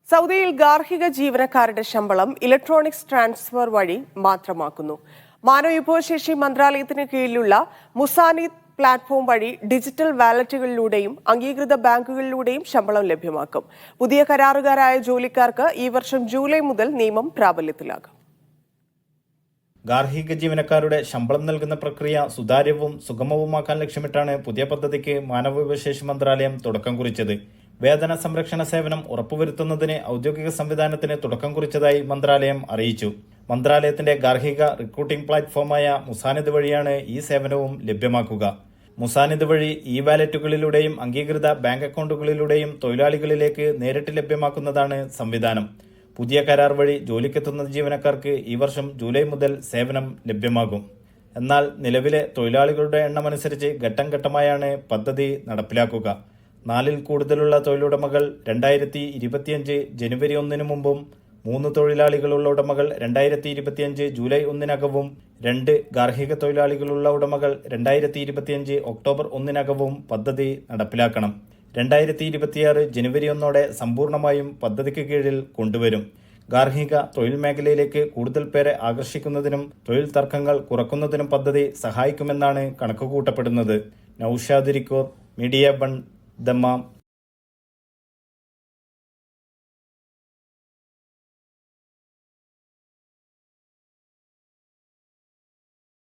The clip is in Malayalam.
സൗദിയിൽ ഗാർഹിക ജീവനക്കാരുടെ ശമ്പളം ഇലക്ട്രോണിക്സ് ട്രാൻസ്ഫർ വഴി മാത്രമാക്കുന്നു. മാനവവിഭവശേഷി മന്ത്രാലയത്തിന് കീഴിലുള്ള മുസാനിദ് പ്ലാറ്റ്ഫോം വഴി ഡിജിറ്റൽ വാലറ്റുകളിലൂടെയും അംഗീകൃത ബാങ്കുകളിലൂടെയും ശമ്പളം ലഭ്യമാക്കും. പുതിയ കരാറുകാരായ ജോലിക്കാർക്ക് ഈ വർഷം ജൂലൈ മുതൽ നിയമം പ്രാബല്യത്തിലാകും. ഗാർഹിക ജീവനക്കാരുടെ ശമ്പളം നൽകുന്ന പ്രക്രിയ സുതാര്യവും സുഗമവുമാക്കാൻ ലക്ഷ്യമിട്ടാണ് പുതിയ പദ്ധതിക്ക് മാനവവിഭവശേഷി മന്ത്രാലയം തുടക്കം കുറിച്ചത്. വേതന സംരക്ഷണ സേവനം ഉറപ്പുവരുത്തുന്നതിന് ഔദ്യോഗിക സംവിധാനത്തിന് തുടക്കം കുറിച്ചതായി മന്ത്രാലയം അറിയിച്ചു. മന്ത്രാലയത്തിന്റെ ഗാർഹിക റിക്രൂട്ടിംഗ് പ്ലാറ്റ്ഫോമായ മുസാനിദ് വഴിയാണ് ഈ സേവനവും ലഭ്യമാക്കുക. മുസാനിദ് വഴി ഇ വാലറ്റുകളിലൂടെയും അംഗീകൃത ബാങ്ക് അക്കൗണ്ടുകളിലൂടെയും തൊഴിലാളികളിലേക്ക് നേരിട്ട് ലഭ്യമാക്കുന്നതാണ് സംവിധാനം. പുതിയ കരാർ വഴി ജോലിക്കെത്തുന്ന ജീവനക്കാർക്ക് ഈ വർഷം ജൂലൈ മുതൽ സേവനം ലഭ്യമാകും. എന്നാൽ നിലവിലെ തൊഴിലാളികളുടെ എണ്ണമനുസരിച്ച് ഘട്ടം ഘട്ടമായാണ് പദ്ധതി നടപ്പിലാക്കുക. 4ൽ കൂടുതലുള്ള തൊഴിലുടമകൾ 2025 ജനുവരി 1 മുമ്പും 3 തൊഴിലാളികളുള്ള ഉടമകൾ 2025 ജൂലൈ 1 2 ഗാർഹിക തൊഴിലാളികളുള്ള ഉടമകൾ 2025 ഒക്ടോബർ 1 പദ്ധതി നടപ്പിലാക്കണം. 2026 ജനുവരി 1 സമ്പൂർണമായും പദ്ധതിക്ക് കീഴിൽ കൊണ്ടുവരും. ഗാർഹിക തൊഴിൽ മേഖലയിലേക്ക് കൂടുതൽ പേരെ ആകർഷിക്കുന്നതിനും തൊഴിൽ തർക്കങ്ങൾ കുറക്കുന്നതിനും പദ്ധതി സഹായിക്കുമെന്നാണ് കണക്കുകൂട്ടപ്പെടുന്നത്. Naushad Irikkur, media 1, Dammam.